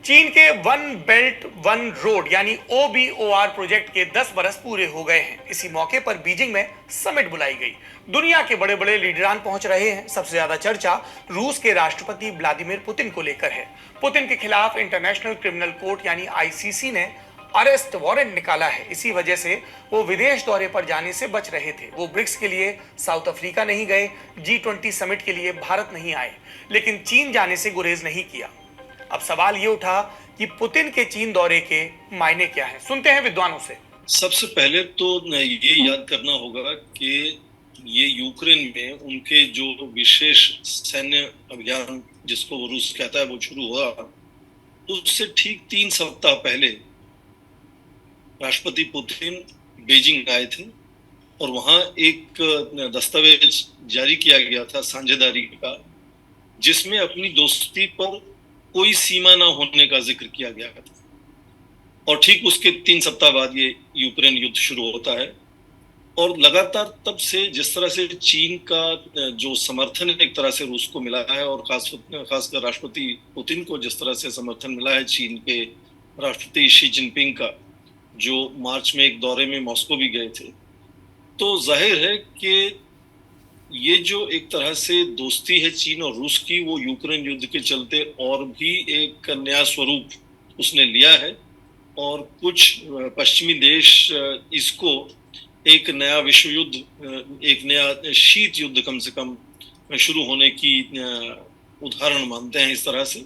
चीन के one belt one road यानी OBOR प्रोजेक्ट के 10 बरस पूरे हो गए हैं। इसी मौके पर बीजिंग में समिट बुलाई गई। दुनिया के बड़े बड़े लीडरान पहुंच रहे हैं। सबसे ज्यादा चर्चा रूस के राष्ट्रपति व्लादिमीर पुतिन को लेकर है। पुतिन के खिलाफ इंटरनेशनल क्रिमिनल कोर्ट यानी ICC ने अरेस्ट वारंट निकाला है। इसी वजह से वो विदेश दौरे पर जाने से बच रहे थे। वो ब्रिक्स के लिए साउथ अफ्रीका नहीं गए, G20 समिट के लिए भारत नहीं आए, लेकिन चीन जाने से गुरेज नहीं किया। अब सवाल ये उठा कि पुतिन के चीन दौरे के मायने क्या हैं। सुनते हैं विद्वानों से। सबसे पहले तो ये याद करना होगा कि ये यूक्रेन में उनके जो विशेष सैन्य अभियान जिसको वो रूस कहता है वो शुरू हुआ, उससे ठीक 3 सप्ताह पहले राष्ट्रपति पुतिन बीजिंग आए थे और वहां एक दस्तावेज जारी किया गया था साझेदारी का, जिसमें अपनी दोस्ती पर कोई सीमा ना होने का जिक्र किया गया था। और ठीक उसके 3 सप्ताह बाद ये यूक्रेन युद्ध शुरू होता है और लगातार तब से जिस तरह से चीन का जो समर्थन एक तरह से रूस को मिला है और खासकर राष्ट्रपति पुतिन को जिस तरह से समर्थन मिला है चीन के राष्ट्रपति शी जिनपिंग का, जो मार्च में एक दौरे में मॉस्को भी गए थे, तो जाहिर है कि ये जो एक तरह से दोस्ती है चीन और रूस की, वो यूक्रेन युद्ध के चलते और भी एक नया स्वरूप उसने लिया है और कुछ पश्चिमी देश इसको एक नया विश्व युद्ध, एक नया शीत युद्ध कम से कम शुरू होने की उदाहरण मानते हैं इस तरह से।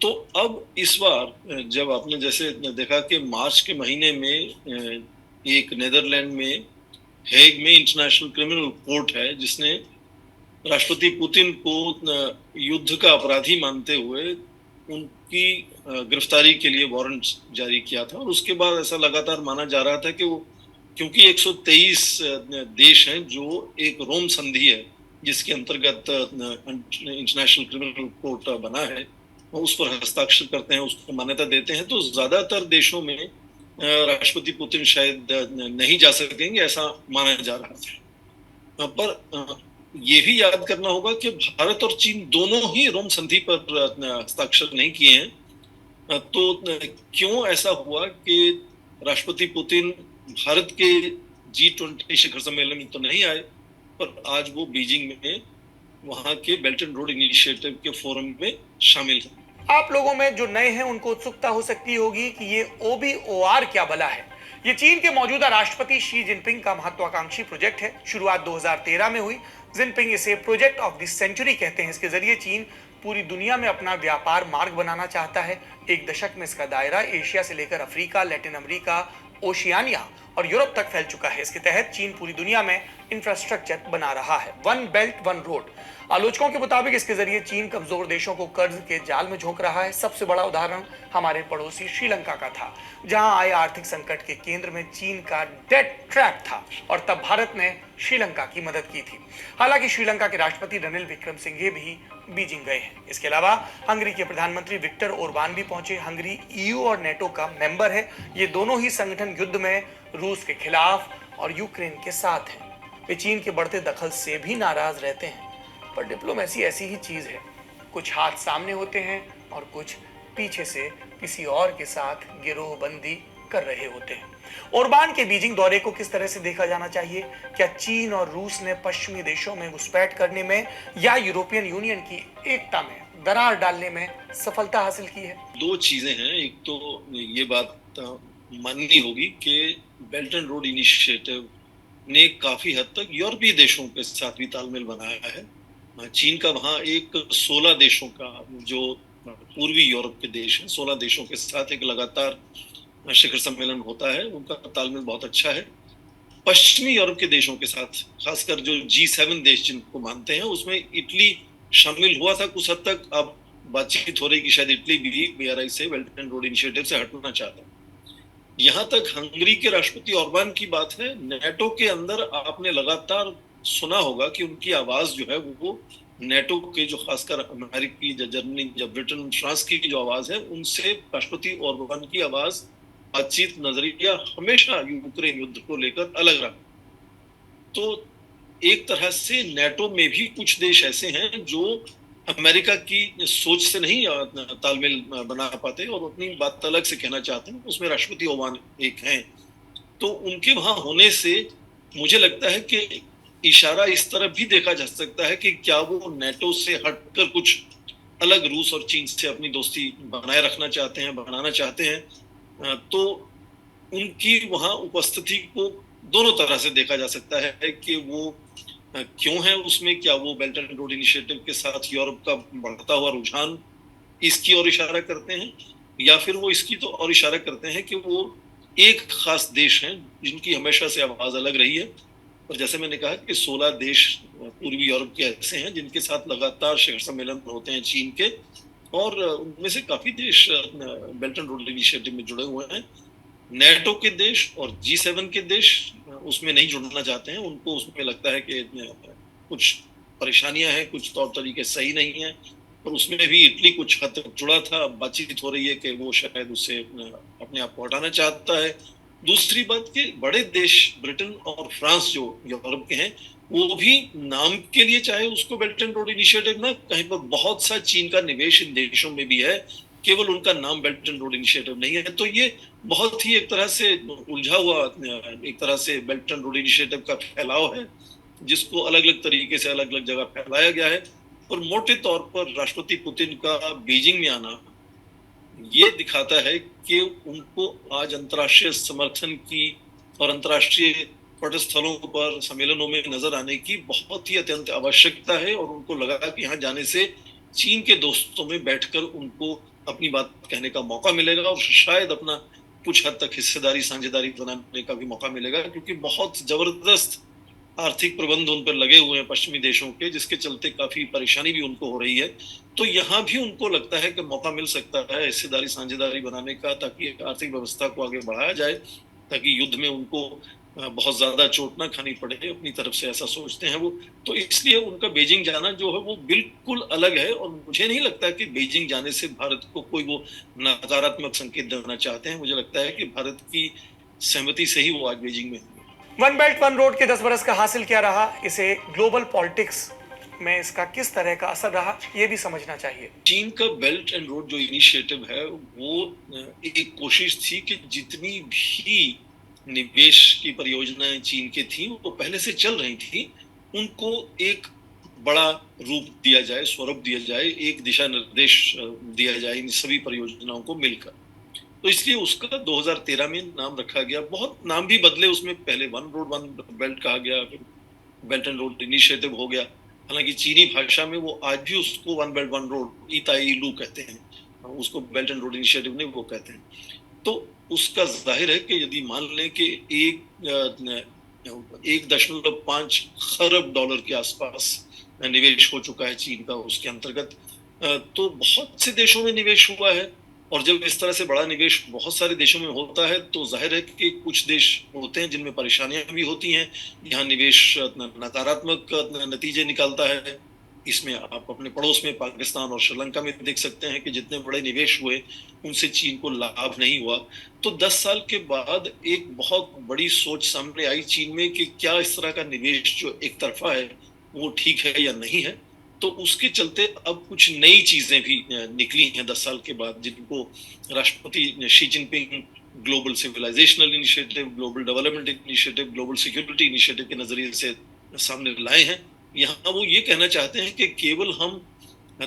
तो अब इस बार जब आपने जैसे देखा कि मार्च के महीने में एक नेदरलैंड में हेग में इंटरनेशनल क्रिमिनल कोर्ट है जिसने राष्ट्रपति पुतिन को युद्ध का अपराधी मानते हुए उनकी गिरफ्तारी के लिए वारंट जारी किया था। और उसके बाद ऐसा लगातार माना जा रहा था कि वो, क्योंकि 123 देश हैं जो एक रोम संधि है जिसके अंतर्गत इंटरनेशनल क्रिमिनल कोर्ट बना है, वो उस पर हस्ताक्षर करते हैं, उसको मान्यता देते हैं, तो ज्यादातर देशों में राष्ट्रपति पुतिन शायद नहीं जा सकेंगे ऐसा माना जा रहा था। पर ये भी याद करना होगा कि भारत और चीन दोनों ही रोम संधि पर हस्ताक्षर नहीं किए हैं। तो क्यों ऐसा हुआ कि राष्ट्रपति पुतिन भारत के G20 शिखर सम्मेलन में तो नहीं आए, पर आज वो बीजिंग में वहां के बेल्ट एंड रोड इनिशिएटिव के फोरम में शामिल हैं। आप लोगों में जो नए हैं उनको उत्सुकता हो सकती होगी कि ये OBOR क्या बला है। ये चीन के मौजूदा राष्ट्रपति शी जिनपिंग का महत्वाकांक्षी प्रोजेक्ट है। शुरुआत 2013 में हुई। जिनपिंग इसे प्रोजेक्ट ऑफ द सेंचुरी कहते हैं। इसके जरिए चीन पूरी दुनिया में अपना व्यापार मार्ग बनाना चाहता है। एक दशक में इसका दायरा एशिया से लेकर अफ्रीका, लैटिन अमेरिका, ओशियानिया और यूरोप तक फैल चुका है। इसके तहत चीन पूरी दुनिया में इंफ्रास्ट्रक्चर बना रहा है। One belt one road. आलोचकों के मुताबिक इसके जरिए चीन कमजोर देशों को कर्ज के जाल में झोंक रहा है। सबसे बड़ा उदाहरण हमारे पड़ोसी श्रीलंका का था, जहां आए आर्थिक संकट के केंद्र में चीन का डेट ट्रैप था और तब भारत ने श्रीलंका की मदद की थी। हालांकि श्रीलंका के राष्ट्रपति रनिल विक्रमसिंघे भी बीजिंग गए हैं। इसके अलावा हंगरी के प्रधानमंत्री विक्टर ओरबान भी पहुंचे। हंगरी EU और नेटो का मेंबर है। ये दोनों ही संगठन युद्ध में रूस के खिलाफ और यूक्रेन के साथ हैं। वे चीन के बढ़ते दखल से भी नाराज रहते हैं, पर डिप्लोमेसी ऐसी ही चीज है, कुछ हाथ सामने होते हैं और कुछ पीछे से किसी और के साथ गिरोहबंदी कर रहे होते हैं। ओरबान के बीजिंग दौरे को किस तरह से देखा जाना चाहिए? क्या चीन और रूस ने पश्चिमी देशों में घुसपैठ करने में या यूरोपियन यूनियन की एकता में दरार डालने में सफलता हासिल की है? दो चीजें हैं। एक तो ये बात माननी होगी कि बेल्ट एंड रोड इनिशिएटिव ने काफी हद तक यूरोपीय देशों के साथ भी तालमेल बनाया है। चीन का वहां एक 16 देशों का, जो पूर्वी यूरोप के देश हैं, 16 देशों के साथ एक लगातार शिखर सम्मेलन होता है। उनका तालमेल बहुत अच्छा है। पश्चिमी यूरोप के देशों के साथ, खासकर जो G7 देश जिनको मानते हैं, उसमें इटली शामिल हुआ था कुछ हद तक। अब बातचीत हो रही कि शायद इटली भी BRI से, बेल्ट एंड रोड इनिशिएटिव से हटना चाहता है। यहाँ तक हंगरी के राष्ट्रपति ओरबान की बात है। नेटो के अंदर आपने लगातार सुना होगा कि उनकी आवाज जो है वो नेटो के, जो खासकर अमेरिकी, जर्मनी, ब्रिटेन, फ्रांस की जो आवाज है, उनसे राष्ट्रपति ओरबान की आवाज, बातचीत, नजरिया हमेशा यूक्रेन युद्ध को लेकर अलग रहा। तो एक तरह से नेटो में भी कुछ देश ऐसे हैं जो अमेरिका की सोच से नहीं तालमेल बना पाते और अपनी बात अलग से कहना चाहते हैं। उसमें राष्ट्रपति ओबामा एक हैं, तो उनके वहां होने से मुझे लगता है कि इशारा इस तरफ भी देखा जा सकता है कि क्या वो नेटो से हटकर कुछ अलग रूस और चीन से अपनी दोस्ती बनाए रखना चाहते हैं, बनाना चाहते हैं। तो उनकी वहां उपस्थिति को दोनों तरह से देखा जा सकता है कि वो क्यों है उसमें, क्या वो बेल्ट एंड रोड इनिशिएटिव के साथ यूरोप का बढ़ता हुआ रुझान इसकी ओर इशारा करते हैं, या फिर वो इसकी तो और इशारा करते हैं कि वो एक खास देश हैं जिनकी हमेशा से आवाज अलग रही है। और जैसे मैंने कहा कि 16 देश पूर्वी यूरोप के ऐसे हैं जिनके साथ लगातार शिखर सम्मेलन होते हैं चीन के, और उनमें से काफी देश बेल्ट एंड रोड इनिशिएटिव में जुड़े हुए हैं। नेटो के देश और G7 के देश उसमें नहीं जुड़ना चाहते हैं। उनको उसमें लगता है कि कुछ परेशानियां हैं, कुछ तौर तरीके सही नहीं है, और उसमें भी इटली कुछ हद तक जुड़ा था। बातचीत हो रही है कि वो शायद उससे अपने आप को हटाना चाहता है। दूसरी बात कि बड़े देश ब्रिटेन और फ्रांस जो यूरोप के हैं, वो भी नाम के लिए चाहे उसको बेल्ट एंड रोड इनिशिएटिव ना, कहीं पर बहुत सा चीन का निवेश इन देशों में भी है, केवल उनका नाम बेल्ट एंड रोड इनिशिएटिव नहीं है। तो ये बहुत ही एक तरह से उलझा हुआ एक तरह से बेल्ट एंड रोड इनिशिएटिव का फैलाव है, जिसको अलग अलग तरीके से अलग अलग जगह फैलाया गया है। और मोटे तौर पर राष्ट्रपति पुतिन का बीजिंग में आना ये दिखाता है कि उनको आज अंतर्राष्ट्रीय समर्थन की और अंतर्राष्ट्रीय पटस्थलों पर सम्मेलनों में नजर आने की बहुत ही अत्यंत आवश्यकता है, और उनको लगा कि यहाँ जाने से चीन के दोस्तों में बैठकर उनको अपनी बात कहने का मौका मिलेगा, और शायद अपना कुछ हद तक हिस्सेदारी साझेदारी बनाने का भी मौका मिलेगा, क्योंकि बहुत जबरदस्त आर्थिक प्रबंध उन पर लगे हुए हैं पश्चिमी देशों के, जिसके चलते काफी परेशानी भी उनको हो रही है। तो यहाँ भी उनको लगता है कि मौका मिल सकता है हिस्सेदारी साझेदारी बनाने का, ताकि आर्थिक व्यवस्था को आगे बढ़ाया जाए, ताकि युद्ध में उनको बहुत ज्यादा चोट ना खानी पड़े। अपनी तरफ से ऐसा सोचते हैं वो। तो इसलिए उनका बीजिंग जाना जो है वो बिल्कुल अलग है, और मुझे नहीं लगता कि बीजिंग जाने से भारत को कोई वो नकारात्मक संकेत देना चाहते हैं। मुझे लगता है कि भारत की सहमति से ही वो आज बीजिंग में है। वन बेल्ट वन रोड के 10 बरस का हासिल क्या रहा, इसे ग्लोबल पॉलिटिक्स में इसका किस तरह का असर रहा, यह भी समझना चाहिए। चीन का बेल्ट एंड रोड जो इनिशिएटिव है वो एक कोशिश थी कि जितनी भी निवेश की परियोजनाएं चीन के थी वो पहले से चल रही थी, उनको एक बड़ा रूप दिया जाए, स्वरूप दिया जाए, एक दिशा निर्देश दिया जाए इन सभी परियोजनाओं को मिलकर। तो इसलिए उसका 2013 में नाम रखा गया। बहुत नाम भी बदले उसमें, पहले वन रोड वन बेल्ट कहा गया, फिर बेल्ट एंड रोड इनिशिएटिव हो गया। हालांकि चीनी भाषा में वो आज भी उसको वन बेल्ट वन रोड ईताई लू कहते हैं, उसको बेल्ट एंड रोड इनिशिएटिव नहीं वो कहते हैं। तो उसका जाहिर है कि यदि मान लें कि 1.5 खरब डॉलर के आसपास निवेश हो चुका है चीन का उसके अंतर्गत, तो बहुत से देशों में निवेश हुआ है। और जब इस तरह से बड़ा निवेश बहुत सारे देशों में होता है तो जाहिर है कि कुछ देश होते हैं जिनमें परेशानियां भी होती हैं, यहाँ निवेश नकारात्मक नतीजे निकालता है। इसमें आप अपने पड़ोस में पाकिस्तान और श्रीलंका में देख सकते हैं कि जितने बड़े निवेश हुए उनसे चीन को लाभ नहीं हुआ। तो 10 साल के बाद एक बहुत बड़ी सोच सामने आई चीन में कि क्या इस तरह का निवेश जो एक तरफा है वो ठीक है या नहीं है। तो उसके चलते अब कुछ नई चीजें भी निकली हैं 10 साल के बाद, जिनको राष्ट्रपति Xi Jinping global civilisational initiative, global development initiative, global security initiative के नजरिए से सामने लाए हैं। यहाँ वो ये कहना चाहते हैं कि केवल हम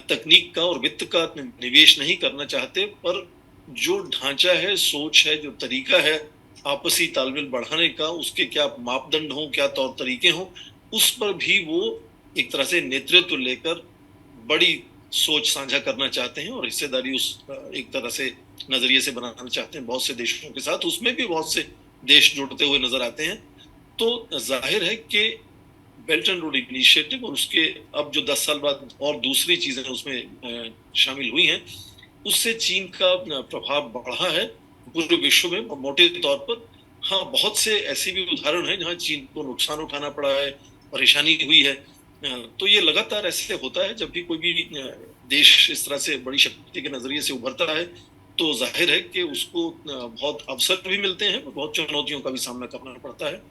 तकनीक का और वित्त का निवेश नहीं करना चाहते, पर जो ढांचा है, सोच है, जो तरीका है आपसी तालमेल बढ़ाने का, उसके क्या मापदंड हो, क्या तौर तरीके हो, उस पर भी वो एक तरह से नेतृत्व लेकर बड़ी सोच साझा करना चाहते हैं, और हिस्सेदारी उस एक तरह से नजरिए से बनाना चाहते हैं बहुत से देशों के साथ। उसमें भी बहुत से देश जुड़ते हुए नजर आते हैं। तो जाहिर है कि बेल्ट एंड रोड इनिशिएटिव और उसके अब जो 10 साल बाद और दूसरी चीजें उसमें शामिल हुई हैं, उससे चीन का प्रभाव बढ़ा है पूरे विश्व में मोटे तौर पर। हाँ, बहुत से ऐसे भी उदाहरण हैं जहाँ चीन को नुकसान उठाना पड़ा है, परेशानी हुई है। तो ये लगातार ऐसे होता है, जब भी कोई भी देश इस तरह से बड़ी शक्ति के नजरिए से उभरता है तो जाहिर है कि उसको बहुत अवसर भी मिलते हैं, बहुत चुनौतियों का भी सामना करना पड़ता है।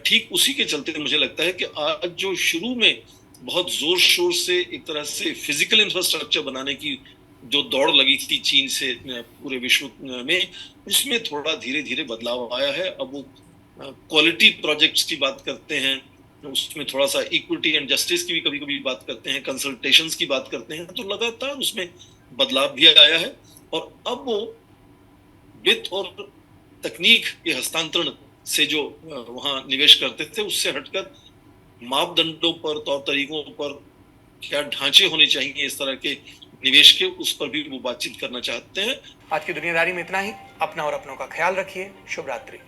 ठीक उसी के चलते मुझे लगता है कि आज जो शुरू में बहुत जोर शोर से एक तरह से फिजिकल इंफ्रास्ट्रक्चर बनाने की जो दौड़ लगी थी चीन से पूरे विश्व में, उसमें थोड़ा धीरे धीरे बदलाव आया है। अब वो क्वालिटी प्रोजेक्ट्स की बात करते हैं, उसमें थोड़ा सा इक्विटी एंड जस्टिस की भी कभी कभी बात करते हैं, कंसल्टेशंस की बात करते हैं, तो लगातार उसमें बदलाव भी आया है। और अब वो वित्त और तकनीक के हस्तांतरण से जो वहां निवेश करते थे, उससे हटकर मापदंडों पर, तौर तरीकों पर, क्या ढांचे होने चाहिए इस तरह के निवेश के, उस पर भी वो बातचीत करना चाहते हैं। आज की दुनियादारी में इतना ही। अपना और अपनों का ख्याल रखिए। शुभ रात्रि।